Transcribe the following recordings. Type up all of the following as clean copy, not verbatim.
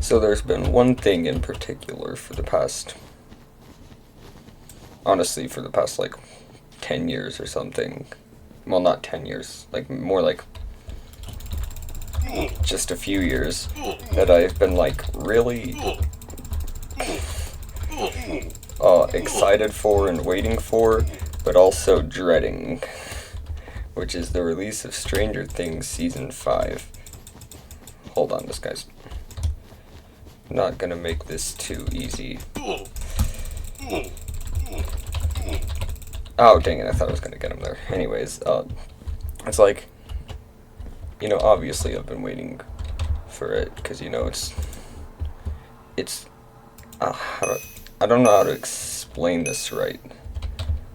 So there's been one thing in particular for the past, honestly, for the past like 10 years or something. Well, not 10 years, like more like just a few years that I've been like really excited for and waiting for, but also dreading, which is the release of Stranger Things Season 5. Hold on, this guy's not gonna make this too easy. Oh, dang it, I thought I was gonna get him there. Anyways, it's like, obviously I've been waiting for it, because, I don't know how to explain this right,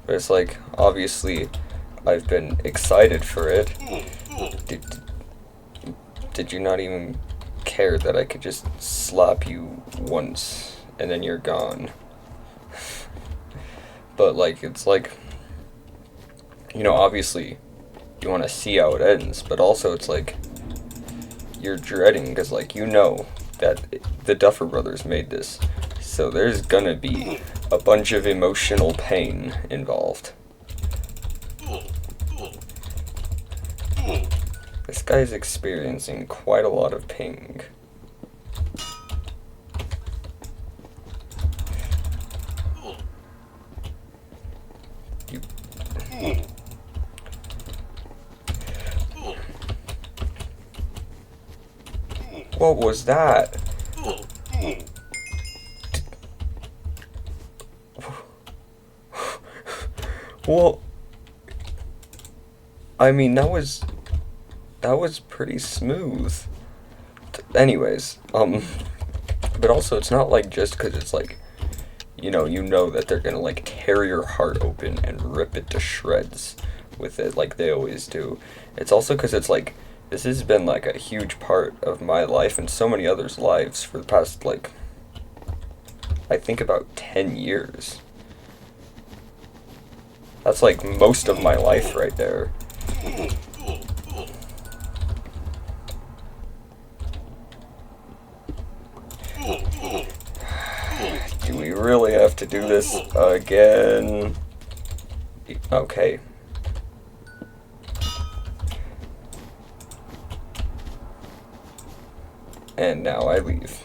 but it's like, obviously, I've been excited for it. Did you not even care that I could just slap you once, and then you're gone? But, like, it's like, obviously, you want to see how it ends, but also it's like, you're dreading, because, like, that the Duffer Brothers made this, so there's gonna be a bunch of emotional pain involved. This guy's experiencing quite a lot of ping. What was that? Well, I mean, that was pretty smooth. Anyways, but also it's not like just because it's like, you know that they're gonna like tear your heart open and rip it to shreds with it like they always do. It's also because it's like, this has been like a huge part of my life and so many others' lives for the past like, I think about 10 years. That's like most of my life right there. Do we really have to do this again? Okay. And now I leave.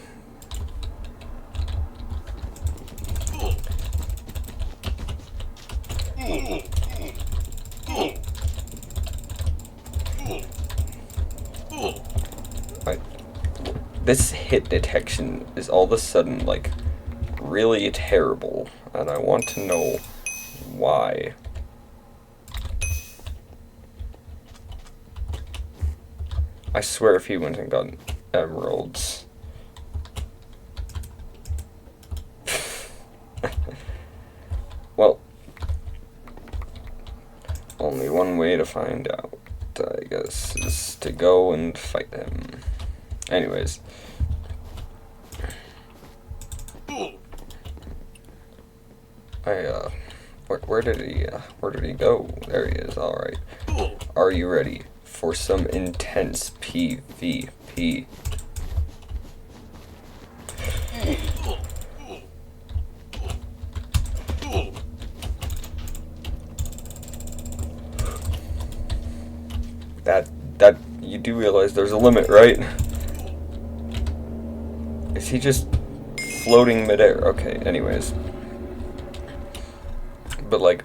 Right. This hit detection is all of a sudden, like, really terrible, and I want to know why. I swear if he went and got emeralds. Well, only one way to find out, I guess, is to go and fight him. Anyways. Where did he go? There he is, alright. Are you ready for some intense PvP? That, you do realize there's a limit, right? Is he just floating midair? Okay, anyways. But, like,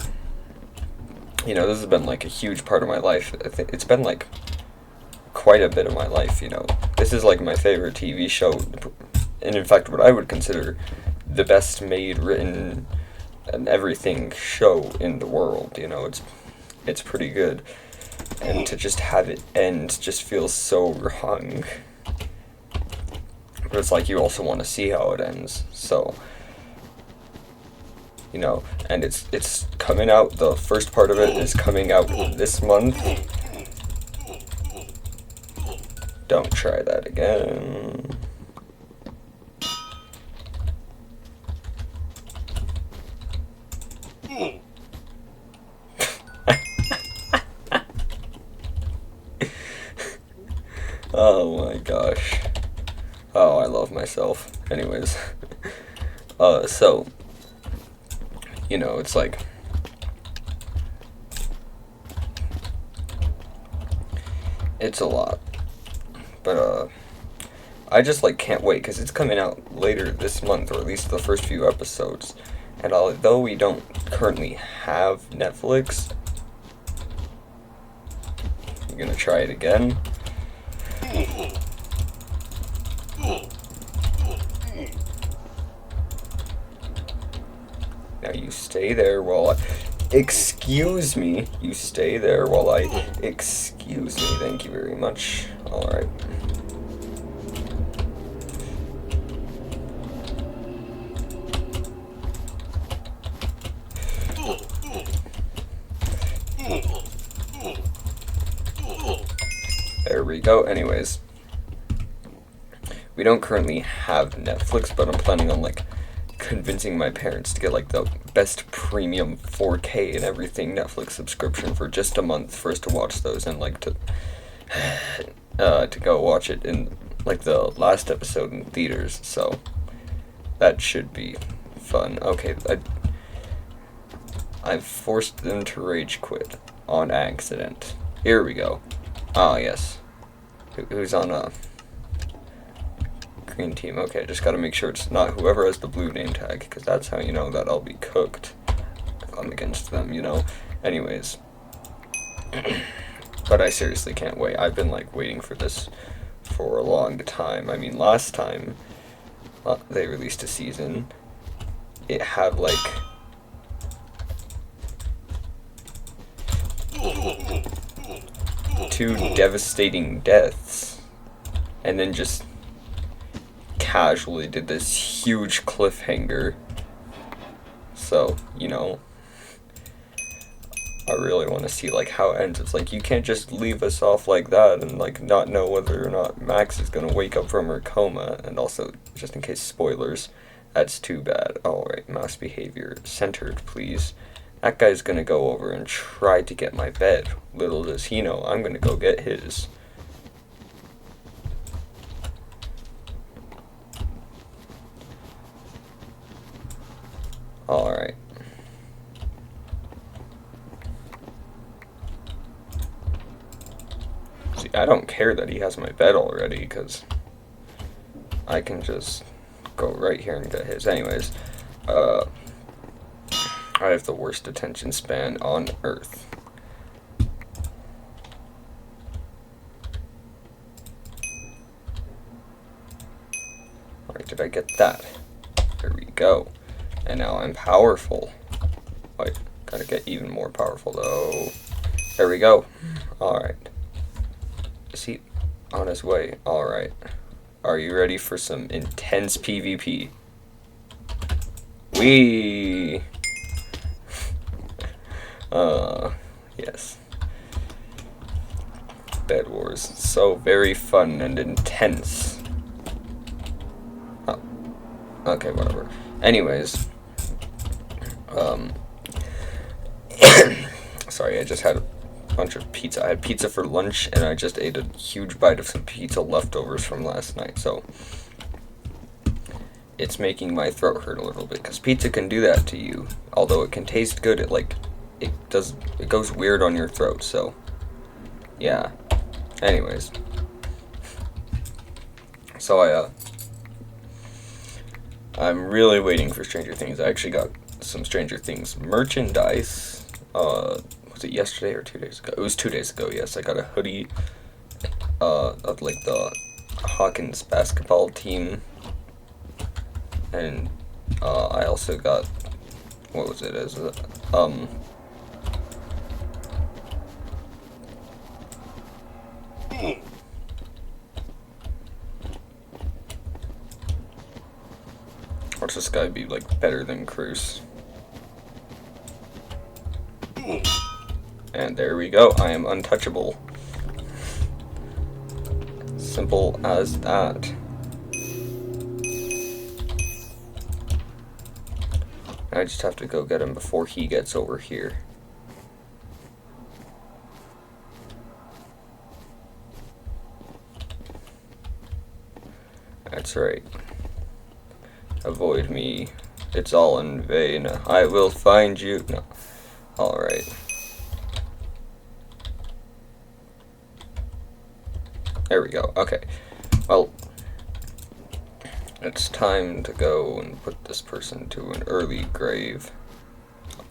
this has been, like, a huge part of my life. I think it's been, like, quite a bit of my life, This is, like, my favorite TV show, and in fact, what I would consider the best made, written, and everything show in the world, It's pretty good. And to just have it end just feels so wrong. But it's like, you also want to see how it ends, so... and it's coming out, the first part of it is coming out this month. Don't try that again. Oh my gosh. Oh, I love myself. Anyways, so, you know, it's like, it's a lot. But, I just, like, can't wait, because it's coming out later this month, or at least the first few episodes. And although we don't currently have Netflix, I'm gonna try it again. Now you stay there while I... Excuse me. You stay there while I... Excuse me. Thank you very much. Alright. There we go. Anyways. We don't currently have Netflix, but I'm planning on, like, convincing my parents to get, like, the best premium 4K and everything Netflix subscription for just a month for us to watch those, and, like, to go watch it in, like, the last episode in theaters. So that should be fun. Okay, I've forced them to rage quit on accident. Here we go. Ah, yes. Who's on green team? Okay, just gotta make sure it's not whoever has the blue name tag, because that's how you know that I'll be cooked if I'm against them, you know? Anyways. But I seriously can't wait. I've been, like, waiting for this for a long time. I mean, last time they released a season, it had, like... two devastating deaths, and then just casually did this huge cliffhanger. So, you know, I really want to see, like, how it ends. It's like, you can't just leave us off like that and, like, not know whether or not Max is gonna wake up from her coma. And also, just in case spoilers, that's too bad. Alright, mouse behavior centered, please. That guy's gonna go over and try to get my bed. Little does he know, I'm gonna go get his. Alright. See, I don't care that he has my bed already, because I can just go right here and get his. Anyways, I have the worst attention span on Earth. Alright, did I get that? There we go. And now I'm powerful. Wait, gotta get even more powerful though. There we go. Alright. Is he on his way? Alright. Are you ready for some intense PvP? Wee! Yes. Bed Wars. So very fun and intense. Oh. Okay, whatever. Anyways. Sorry, I just had a bunch of pizza. I had pizza for lunch, and I just ate a huge bite of some pizza leftovers from last night, so it's making my throat hurt a little bit, because pizza can do that to you. Although it can taste good, it goes weird on your throat, so yeah. Anyways, so I'm really waiting for Stranger Things. I actually got some Stranger Things merchandise. Was it yesterday or 2 days ago? It was 2 days ago, yes. I got a hoodie of, like, the Hawkins basketball team. And I also got, what was it? Watch this guy be, like, better than Cruz. And there we go. I am untouchable. Simple as that. I just have to go get him before he gets over here. Alright, that's right. Avoid me. It's all in vain. I will find you. No. Alright. There we go. Okay. Well, it's time to go and put this person to an early grave.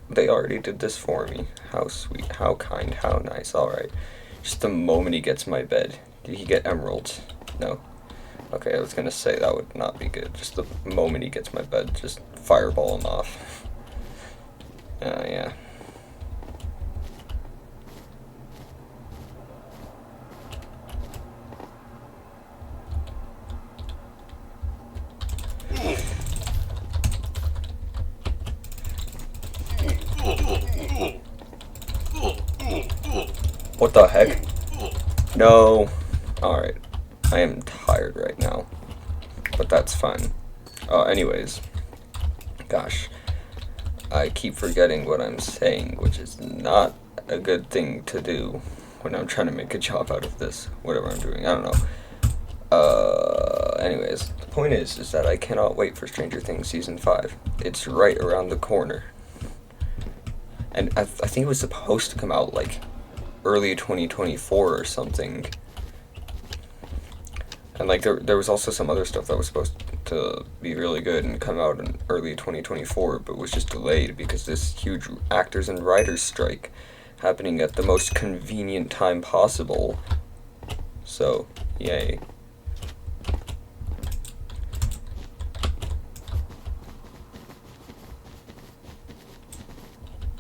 They already did this for me. How sweet, how kind, how nice. Alright. Just the moment he gets my bed. Did he get emeralds? No. Okay, I was gonna say that would not be good. Just the moment he gets my bed, just fireball him off. Yeah. What the heck? No. Alright. I am tired right now. But that's fine. Anyways. Gosh. I keep forgetting what I'm saying, which is not a good thing to do when I'm trying to make a job out of this. Whatever I'm doing. I don't know. Anyways. The point is that I cannot wait for Stranger Things Season 5. It's right around the corner. And I think it was supposed to come out, like, early 2024 or something. And, like, there was also some other stuff that was supposed to be really good and come out in early 2024, but was just delayed because this huge actors and writers strike happening at the most convenient time possible. So, yay.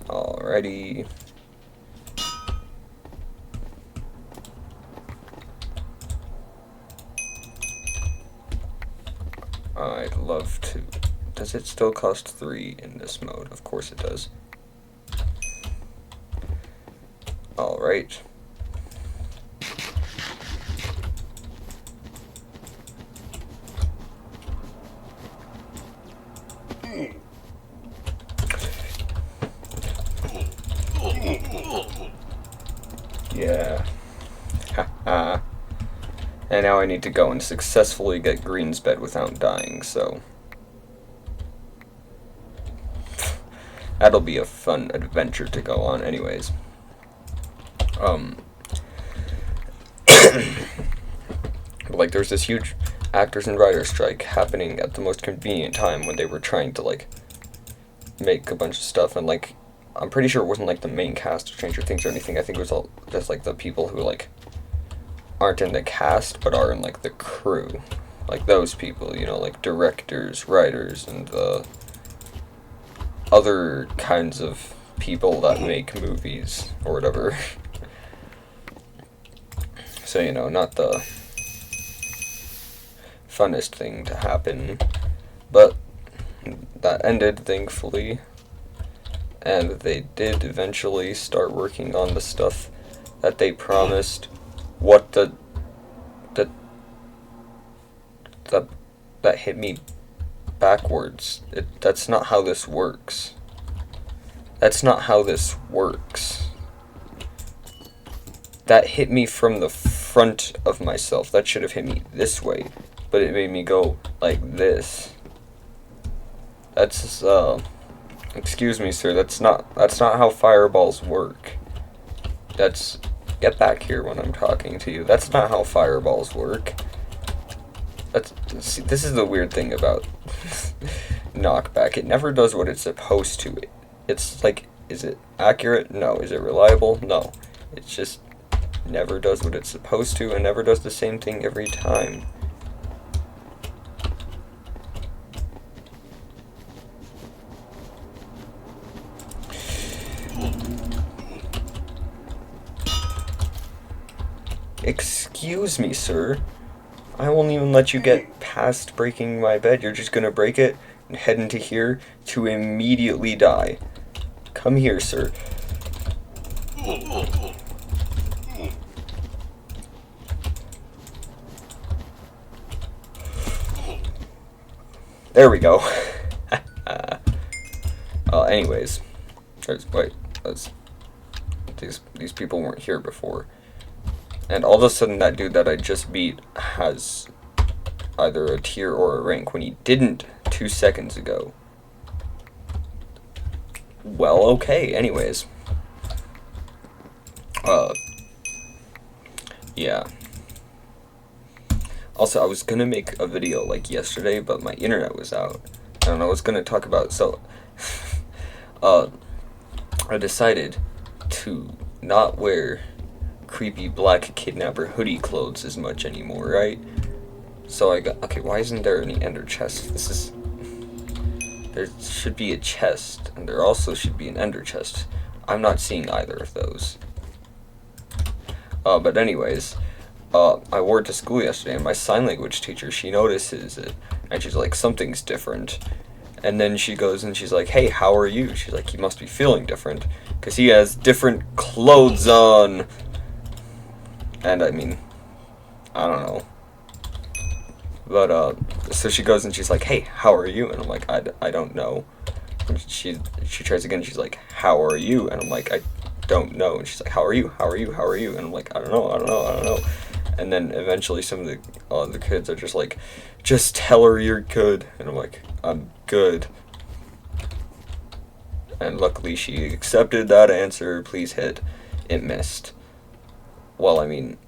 Alrighty. I'd love to. Does it still cost 3 in this mode? Of course it does. Alright. Yeah. Haha. And now I need to go and successfully get Green's bed without dying, so that'll be a fun adventure to go on anyways. Like, there's this huge actors and writers strike happening at the most convenient time when they were trying to, like, make a bunch of stuff, and, like, I'm pretty sure it wasn't, like, the main cast of Stranger Things or anything. I think it was all just, like, the people who, like, aren't in the cast, but are in, like, the crew. Like, those people, you know, like, directors, writers, and the other kinds of people that make movies, or whatever. So, you know, not the funnest thing to happen, but that ended, thankfully, and they did eventually start working on the stuff that they promised. What that hit me backwards. That's not how this works. That's not how this works. That hit me from the front of myself. That should have hit me this way, but it made me go like this. That's excuse me, sir. That's not how fireballs work. Get back here when I'm talking to you. That's not how fireballs work. See, this is the weird thing about knockback. It never does what it's supposed to. It's like, is it accurate? No. Is it reliable? No. It just never does what it's supposed to and never does the same thing every time. Excuse me, sir. I won't even let you get past breaking my bed. You're just gonna break it and head into here to immediately die. Come here, sir. There we go. Anyways. These people weren't here before. And all of a sudden that dude that I just beat has either a tier or a rank when he didn't 2 seconds ago. Well, okay, anyways. Yeah. Also, I was gonna make a video like yesterday, but my internet was out. And I was gonna talk about, so, I decided to not wear creepy black kidnapper hoodie clothes as much anymore, right? So I got, okay, why isn't there any ender chest? There should be a chest, and there also should be an ender chest. I'm not seeing either of those. But anyways, I wore it to school yesterday, and my sign language teacher, she notices it, and she's like, something's different. And then she goes and she's like, hey, how are you? She's like, he must be feeling different, because he has different clothes on. And I mean, I don't know. But, so she goes and she's like, hey, how are you? And I'm like, I don't know. And she tries again, she's like, how are you? And I'm like, I don't know. And she's like, how are you? How are you? How are you? And I'm like, I don't know. And then eventually some of the kids are just like, just tell her you're good. And I'm like, I'm good. And luckily she accepted that answer. Please hit. It missed. Well, I mean,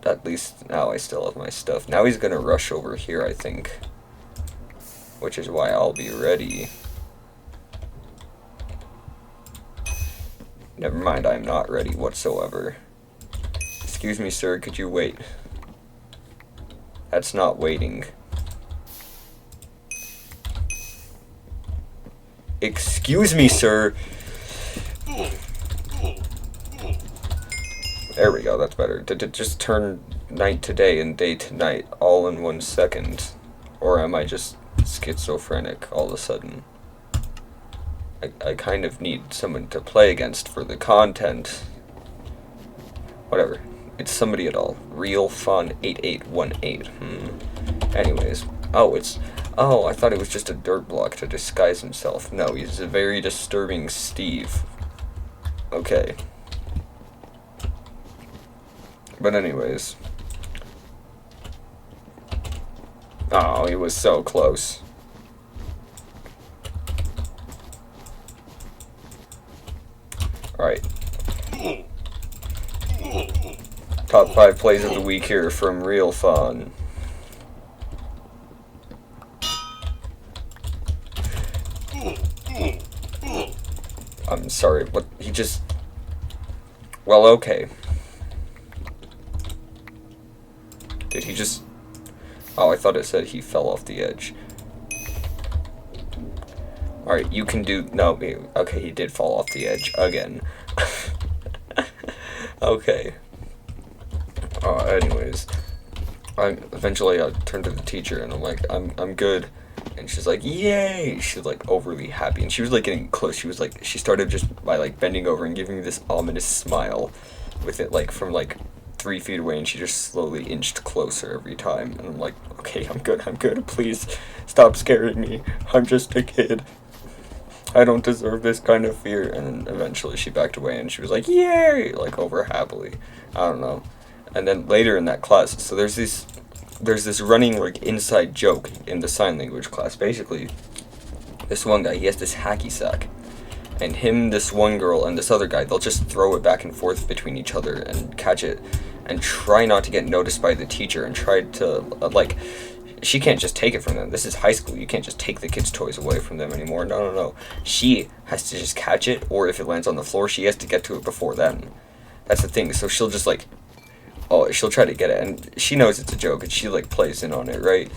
at least now I still have my stuff. Now he's gonna rush over here, I think. Which is why I'll be ready. Never mind, I'm not ready whatsoever. Excuse me, sir, could you wait? That's not waiting. Excuse me, sir! There we go, that's better. Just turn night to day and day to night all in 1 second. Or am I just schizophrenic all of a sudden? I kind of need someone to play against for the content. Whatever. It's somebody at all. Real Fun 8818. Anyways. Oh, I thought it was just a dirt block to disguise himself. No, he's a very disturbing Steve. Okay. But anyways. Oh, he was so close. Alright. Top 5 plays of the week here from Real Fun. I'm sorry, what? He just... Well, okay. Did he just... Oh, I thought it said he fell off the edge. Alright, you can do... No, okay, he did fall off the edge again. Okay. Anyways. Eventually I turned to the teacher and I'm like, I'm good. And she's like, yay! She's like overly happy. And she was like getting close. She was like, she started just by like bending over and giving me this ominous smile with it like from like 3 feet away, and she just slowly inched closer every time. And I'm like, okay, I'm good. Please stop scaring me. I'm just a kid. I don't deserve this kind of fear. And then eventually she backed away and she was like, yay! Like over happily. I don't know. And then later in that class, so there's this running like inside joke in the sign language class. Basically, this one guy, he has this hacky sack, and him, this one girl, and this other guy, they'll just throw it back and forth between each other and catch it and try not to get noticed by the teacher, and try to like, she can't just take it from them. This is high school. You can't just take the kids' toys away from them anymore. No. She has to just catch it, or if it lands on the floor, she has to get to it before them. That's the thing. So she'll just like, oh, she'll try to get it, and she knows it's a joke, and she like plays in on it, right?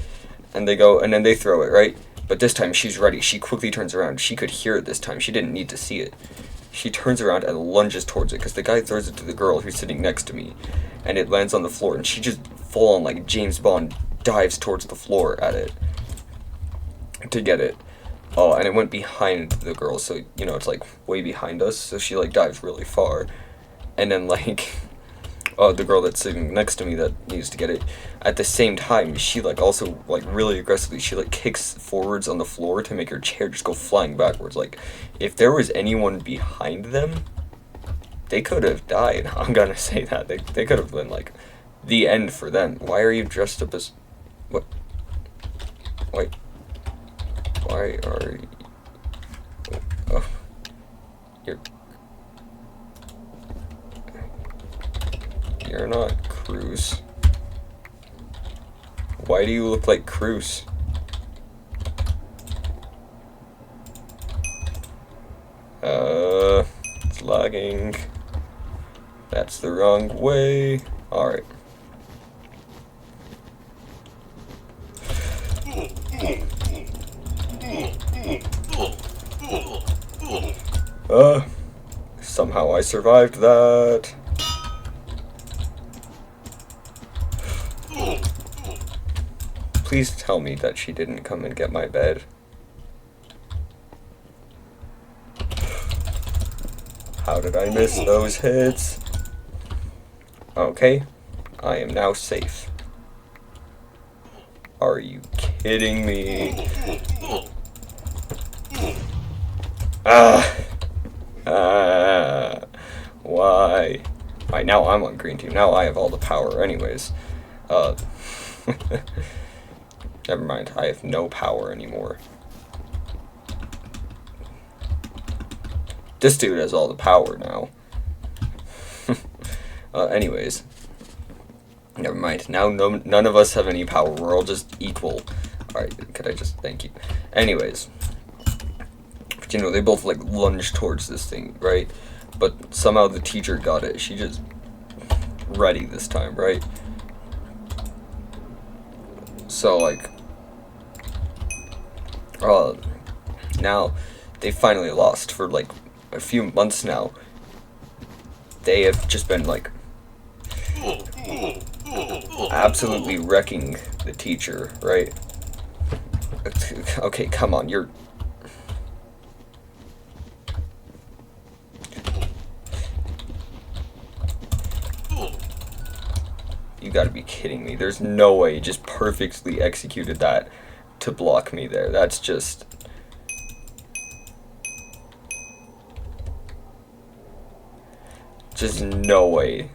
And they go, and then they throw it, right? But this time she's ready. She quickly turns around. She could hear it this time. She didn't need to see it. She turns around and lunges towards it, because the guy throws it to the girl who's sitting next to me, and it lands on the floor, and she just full on like James Bond dives towards the floor at it to get it. Oh, and it went behind the girl, so you know it's like way behind us, so she like dives really far, and then like the girl that's sitting next to me that needs to get it, at the same time, she like also like really aggressively, she like kicks forwards on the floor to make her chair just go flying backwards. Like, if there was anyone behind them, they could have died. I'm gonna say that. They could have been like the end for them. Why are you dressed up as... What? Wait. Why are you... Oh. You're not Cruz. Why do you look like Cruz? It's lagging. That's the wrong way. Alright. Somehow I survived that. Please tell me that she didn't come and get my bed. How did I miss those hits? Okay, I am now safe. Are you kidding me? Why? Alright, now I'm on green team. Now I have all the power anyways. Never mind, I have no power anymore. This dude has all the power now. Anyways. Never mind. Now none of us have any power. We're all just equal. Alright, could I just... Thank you. Anyways. But, you know, they both, like, lunged towards this thing, right? But somehow the teacher got it. She just... ready this time, right? So, like... now, they finally lost for, like, a few months now. They have just been, like... absolutely wrecking the teacher, right? Okay, come on, you're... You gotta be kidding me. There's no way you just perfectly executed that to block me there. That's just... just no way.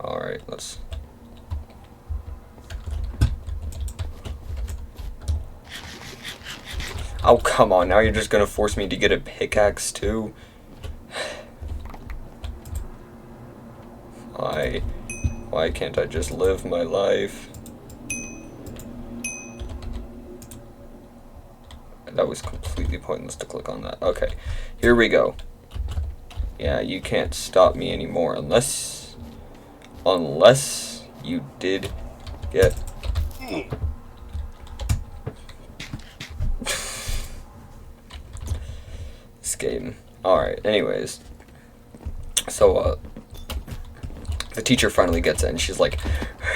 Alright, let's... Oh, come on, now you're just gonna force me to get a pickaxe, too? Why can't I just live my life? That was completely pointless to click on that. Okay, here we go. Yeah, you can't stop me anymore unless you did get... this game. Alright, anyways. So, the teacher finally gets it and she's like,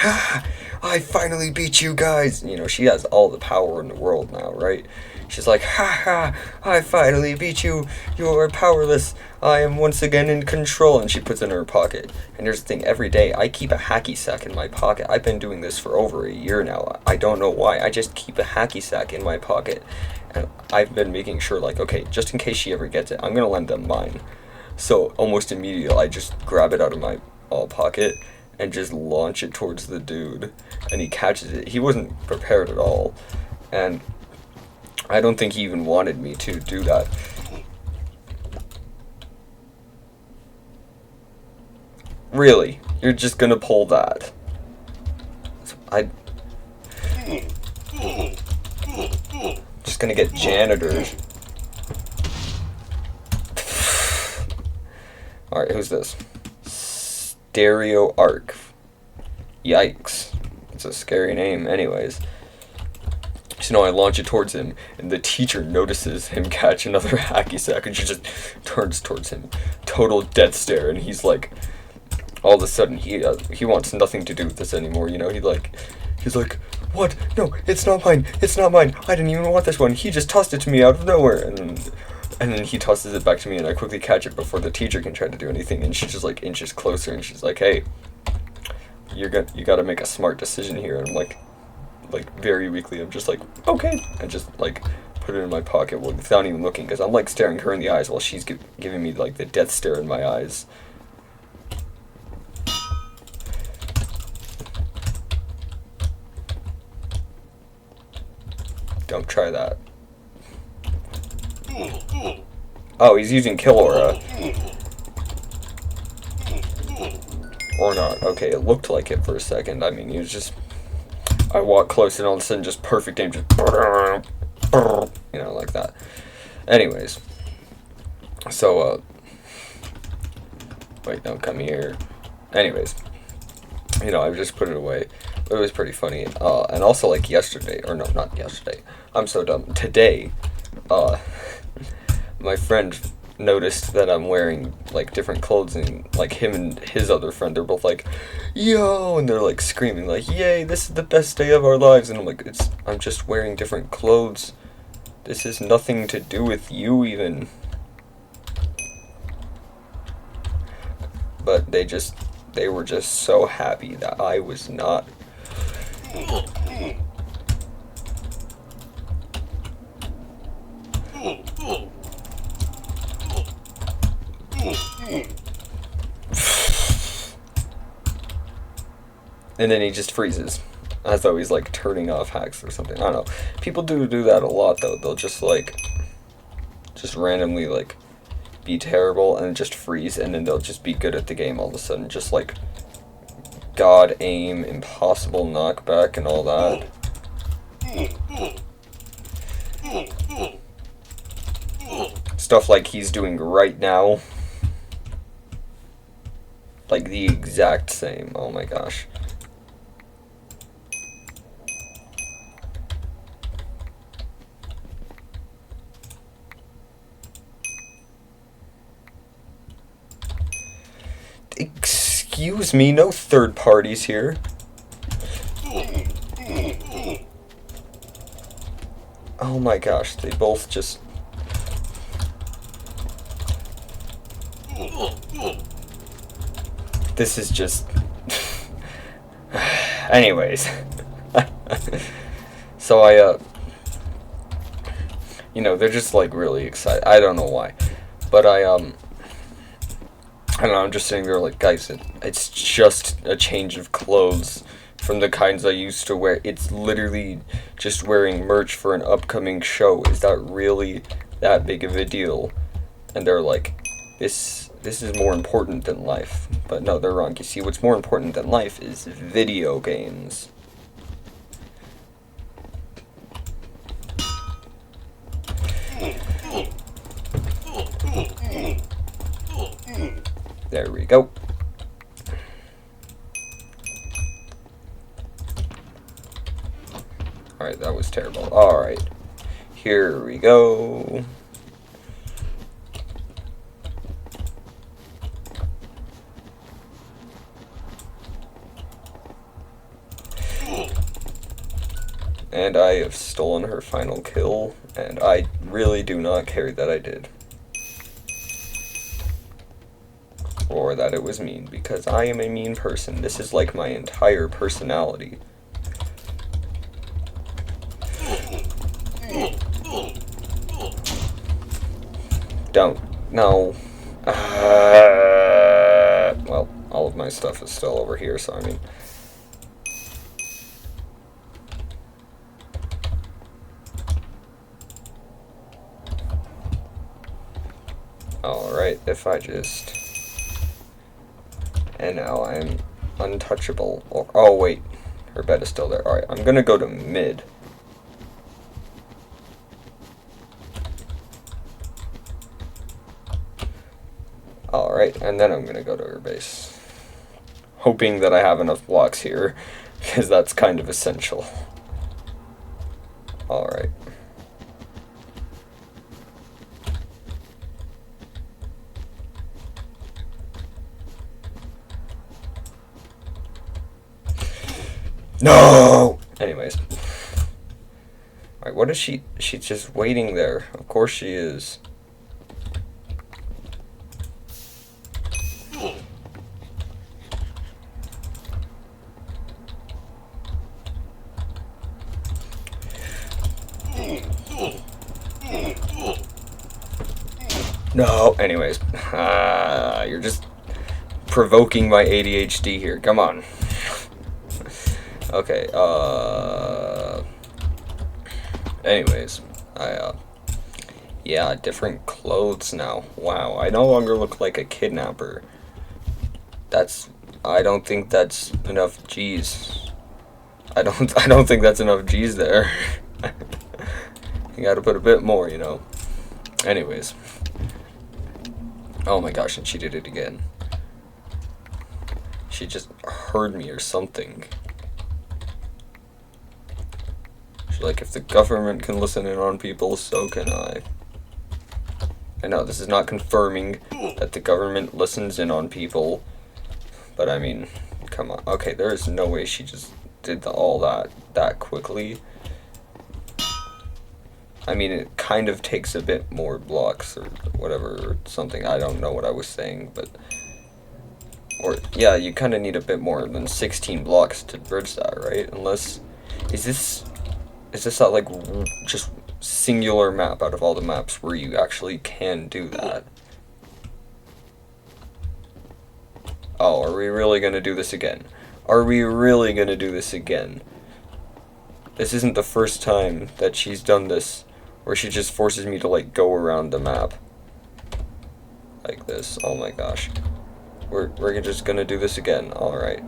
ah, I finally beat you guys. You know, she has all the power in the world now, right? She's like, ha ha, I finally beat you. You are powerless. I am once again in control. And she puts it in her pocket. And here's the thing, every day I keep a hacky sack in my pocket. I've been doing this for over a year now. I don't know why. I just keep a hacky sack in my pocket. And I've been making sure, like, okay, just in case she ever gets it, I'm going to lend them mine. So almost immediately I just grab it out of my pocket and just launch it towards the dude. And he catches it. He wasn't prepared at all. And I don't think he even wanted me to do that. Really? You're just gonna pull that? Just gonna get janitors. Alright, who's this? Stereo Arc. Yikes. It's a scary name anyways. So now I launch it towards him, and the teacher notices him catch another hacky sack, and she just turns towards him. Total death stare, and he's like, all of a sudden, he wants nothing to do with this anymore, you know? He's like, what? No, it's not mine. It's not mine. I didn't even want this one. He just tossed it to me out of nowhere, and then he tosses it back to me, and I quickly catch it before the teacher can try to do anything, and she just like inches closer, and she's like, hey, you gotta make a smart decision here, and I'm like very weakly, I'm just like, okay, I just like put it in my pocket without even looking, because I'm like staring her in the eyes while she's giving me like the death stare in my eyes. Don't try that. Oh, he's using Kill Aura. Or not. Okay, it looked like it for a second. I mean, he was just... I walked close and all of a sudden just perfect aim. Just... You know, like that. Anyways. So, wait, no, come here. Anyways. You know, I just put it away. It was pretty funny. And also, like, yesterday. Or no, not yesterday. I'm so dumb. Today, my friend noticed that I'm wearing like different clothes, and like him and his other friend, they're both like, yo, and they're like screaming like, yay, this is the best day of our lives. And I'm like, I'm just wearing different clothes. This has nothing to do with you even. But they were just so happy that I was not. And then he just freezes, as though he's like turning off hacks or something. I don't know. People do that a lot though. They'll just randomly like be terrible and just freeze, and then they'll just be good at the game all of a sudden. Just like God aim, impossible knockback, and all that. Stuff like he's doing right now. Like the exact same. Oh my gosh. Excuse me, no third parties here. Oh my gosh, they both just... This is just... Anyways. So you know, they're just like really excited. I don't know why. But I don't know, I'm just sitting there like, guys, it's just a change of clothes from the kinds I used to wear. It's literally just wearing merch for an upcoming show. Is that really that big of a deal? And they're like, this is more important than life. But no, they're wrong. You see, what's more important than life is video games. There we go. Alright, that was terrible. Alright. Here we go. And I have stolen her final kill, and I really do not care that I did. Or that it was mean, because I am a mean person. This is like my entire personality. Don't. No. Well, all of my stuff is still over here, so I mean... Alright, if I just... And now I'm untouchable. Oh, wait. Her bed is still there. Alright, I'm gonna go to mid. Alright, and then I'm gonna go to her base. Hoping that I have enough blocks here, because that's kind of essential. Alright. No! Anyways. Alright, what is she? She's just waiting there. Of course she is. No, anyways. You're just provoking my ADHD here. Come on. Okay, Anyways, yeah, different clothes now. Wow, I no longer look like a kidnapper. I don't think that's enough G's. I don't think that's enough G's there. You gotta put a bit more, you know. Anyways. Oh my gosh, and she did it again. She just heard me or something. She's like, if the government can listen in on people, so can I. I know, this is not confirming that the government listens in on people. But I mean, come on. Okay, there is no way she just did all that quickly. I mean, it kind of takes a bit more blocks or whatever, or something. I don't know what I was saying, but... Or, yeah, you kind of need a bit more than 16 blocks to bridge that, right? Unless... Is this that, like, just singular map out of all the maps where you actually can do that? Oh, are we really gonna do this again? Are we really gonna do this again? This isn't the first time that she's done this, where she just forces me to, like, go around the map. Like this. Oh my gosh. We're just gonna do this again. Alright.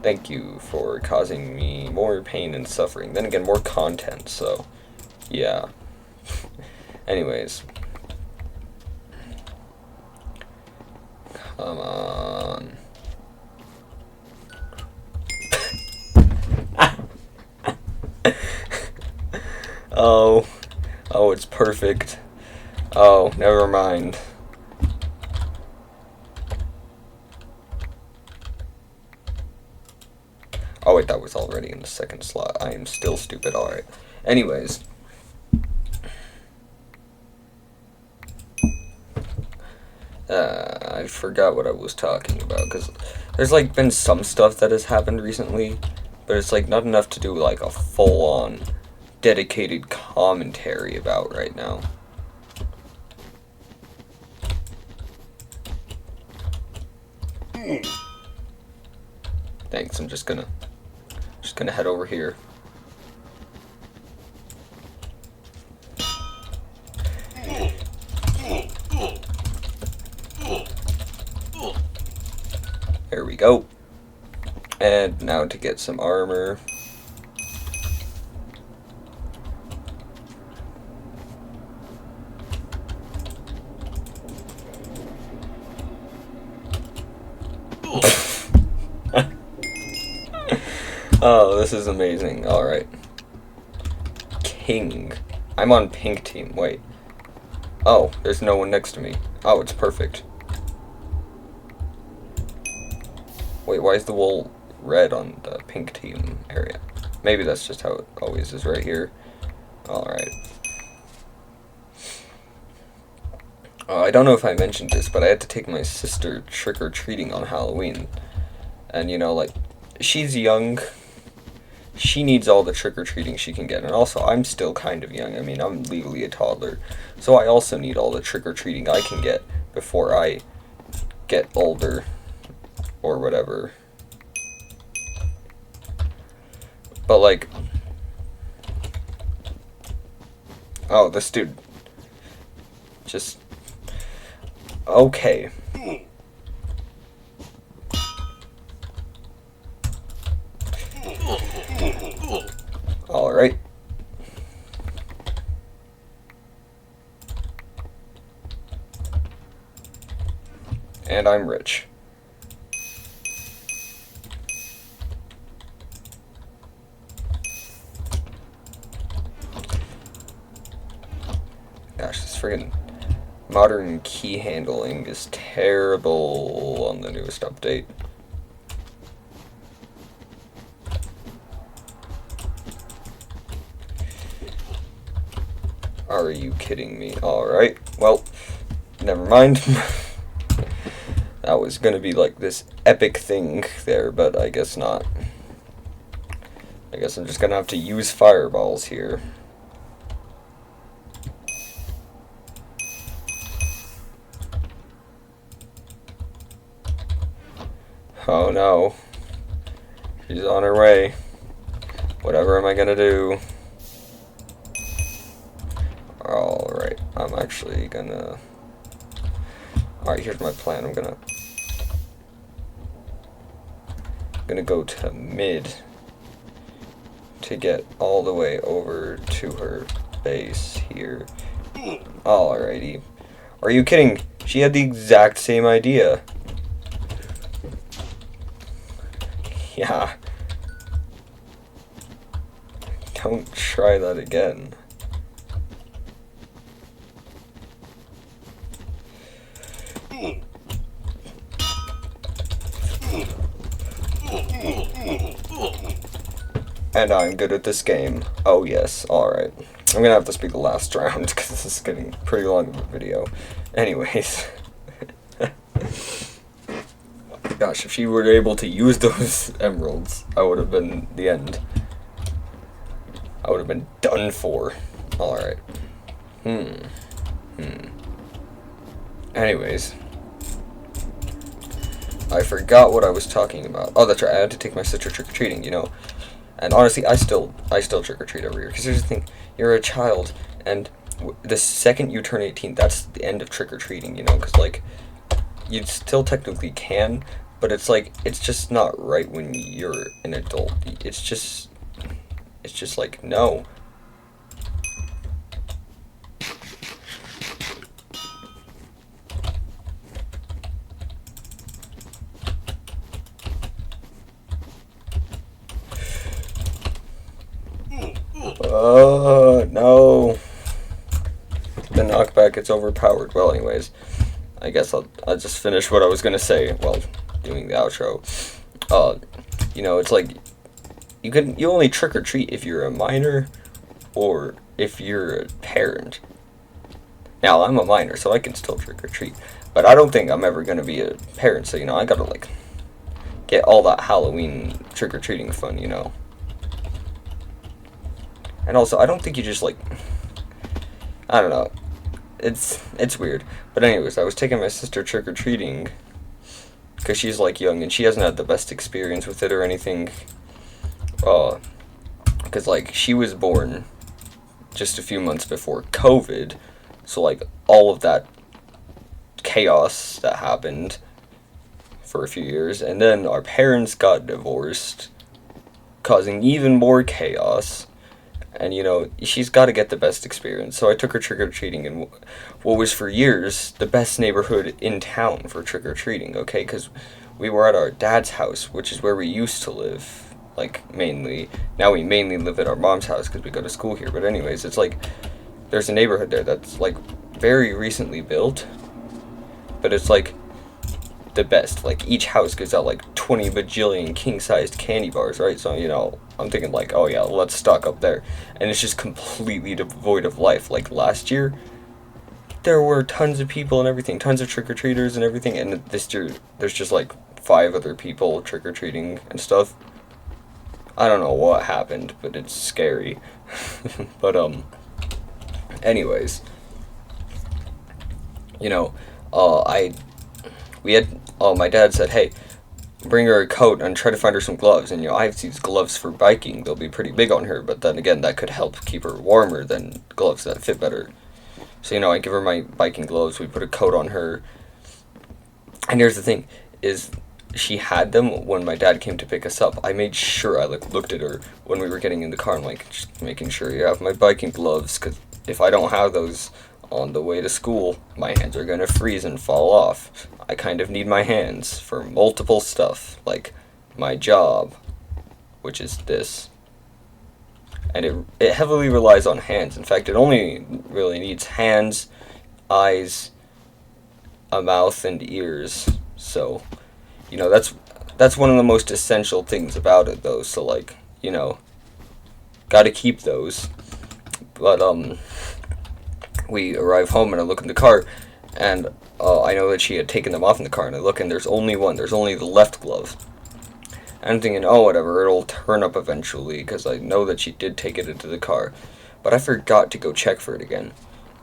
Thank you for causing me more pain and suffering. Then again, more content, so... Yeah. Anyways. Come on. Oh, it's perfect. Oh, never mind. Oh wait, that was already in the second slot. I am still stupid, alright. Anyways. I forgot what I was talking about, because there's, like, been some stuff that has happened recently, but it's, like, not enough to do, like, a full-on, dedicated commentary about right now. Thanks, I'm just gonna head over here. There we go. And now to get some armor. Oh, this is amazing. Alright. King. I'm on pink team. Wait. Oh, there's no one next to me. Oh, it's perfect. Wait, why is the wool red on the pink team area? Maybe that's just how it always is right here. Alright. I don't know if I mentioned this, but I had to take my sister trick-or-treating on Halloween. And, you know, like, she's young. She needs all the trick-or-treating she can get. And also, I'm still kind of young. I mean, I'm legally a toddler. So I also need all the trick-or-treating I can get before I get older. Or whatever. But, like... Oh, this dude... Just... Okay. Alright. And I'm rich. Gosh, this friggin' modern key handling is terrible on the newest update. Are you kidding me? Alright, well, never mind. That was gonna be like this epic thing there, but I guess not. I guess I'm just gonna have to use fireballs here. Oh no. She's on her way. Whatever am I gonna do? I'm actually gonna... Alright, here's my plan. I'm gonna go to mid to get all the way over to her base here. Alrighty. Are you kidding? She had the exact same idea. Yeah. Don't try that again. And I'm good at this game. Oh yes, alright. I'm gonna have this be the last round, because this is getting pretty long of a video. Anyways. Gosh, if she were able to use those emeralds, I would have been the end. I would have been done for. Alright. Anyways. I forgot what I was talking about. Oh, that's right, I had to take my sister trick-or-treating, you know. And honestly, I still trick-or-treat every year. Because here's the thing, you're a child, and the second you turn 18, that's the end of trick-or-treating, you know. Because, like, you still technically can, but it's like, it's just not right when you're an adult. It's just like, no. No. The knockback, it's overpowered. Well, anyways, I guess I'll just finish what I was gonna say while doing the outro. You know, it's like, you only trick-or-treat if you're a minor or if you're a parent. Now, I'm a minor, so I can still trick-or-treat, but I don't think I'm ever gonna be a parent, so, you know, I gotta, like, get all that Halloween trick-or-treating fun, you know. And also, I don't think you just, like, I don't know, it's weird. But anyways, I was taking my sister trick-or-treating, because she's, like, young, and she hasn't had the best experience with it or anything, because, like, she was born just a few months before COVID, so, like, all of that chaos that happened for a few years, and then our parents got divorced, causing even more chaos. And, you know, she's got to get the best experience. So I took her trick-or-treating in what was for years the best neighborhood in town for trick-or-treating, okay? Because we were at our dad's house, which is where we used to live, like, mainly. Now we mainly live at our mom's house because we go to school here. But anyways, it's like, there's a neighborhood there that's, like, very recently built. But it's, like, the best. Like, each house gives out, like, 20 bajillion king-sized candy bars, right? So, you know, I'm thinking, like, oh yeah, let's stock up there. And it's just completely devoid of life. Like, last year, there were tons of people and everything, tons of trick-or-treaters and everything, and this year, there's just, like, 5 other people trick-or-treating and stuff. I don't know what happened, but it's scary. But, anyways, you know, my dad said, hey, bring her a coat and try to find her some gloves. And, you know, I have these gloves for biking. They'll be pretty big on her, but then again, that could help keep her warmer than gloves that fit better. So, you know, I give her my biking gloves. We put a coat on her. And here's the thing, is she had them when my dad came to pick us up. I made sure I, like, looked at her when we were getting in the car. I'm like, just making sure you have my biking gloves, because if I don't have those on the way to school, my hands are going to freeze and fall off. I kind of need my hands for multiple stuff, like my job, which is this. And it heavily relies on hands. In fact, it only really needs hands, eyes, a mouth, and ears. So, you know, that's one of the most essential things about it, though. So, like, you know, gotta keep those. But, we arrive home and I look in the car, and I know that she had taken them off in the car, and I look and there's only one. There's only the left glove. And I'm thinking, oh, whatever, it'll turn up eventually, because I know that she did take it into the car. But I forgot to go check for it again.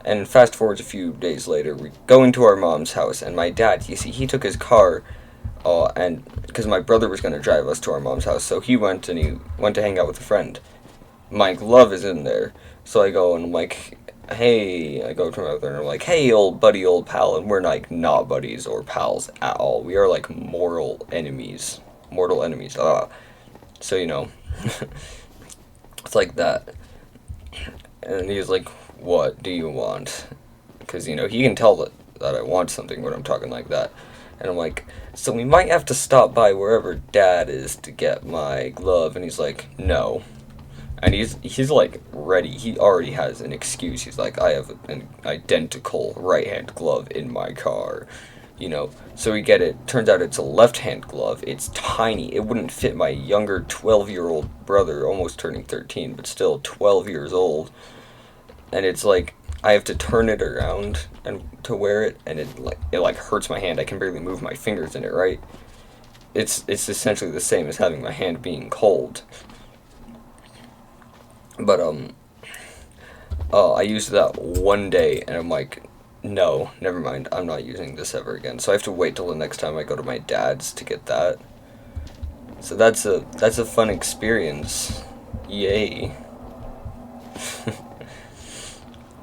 And fast forwards a few days later, we go into our mom's house, and my dad, you see, he took his car, and because my brother was going to drive us to our mom's house, so he went to hang out with a friend. My glove is in there, so I go and I'm like, hey, I go to my brother and I'm like, hey, old buddy, old pal, and we're like not buddies or pals at all. We are like mortal enemies. Mortal enemies. So, it's like that. And he's like, what do you want? Because, he can tell that I want something when I'm talking like that. And I'm like, so we might have to stop by wherever Dad is to get my glove. And he's like, no. And he's like ready. He already has an excuse. He's like, I have an identical right hand glove in my car. So we get it. Turns out it's a left hand glove. It's tiny. It wouldn't fit my younger 12-year-old brother, almost turning 13, but still 12 years old. And it's like I have to turn it around and to wear it, and it hurts my hand. I can barely move my fingers in it. Right? It's essentially the same as having my hand being cold. But I used that one day, and I'm like, no, never mind. I'm not using this ever again. So I have to wait till the next time I go to my dad's to get that. So that's a fun experience. Yay.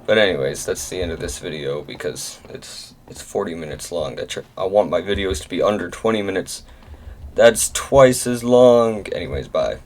But anyways, that's the end of this video because it's 40 minutes long. I want my videos to be under 20 minutes. That's twice as long. Anyways, bye.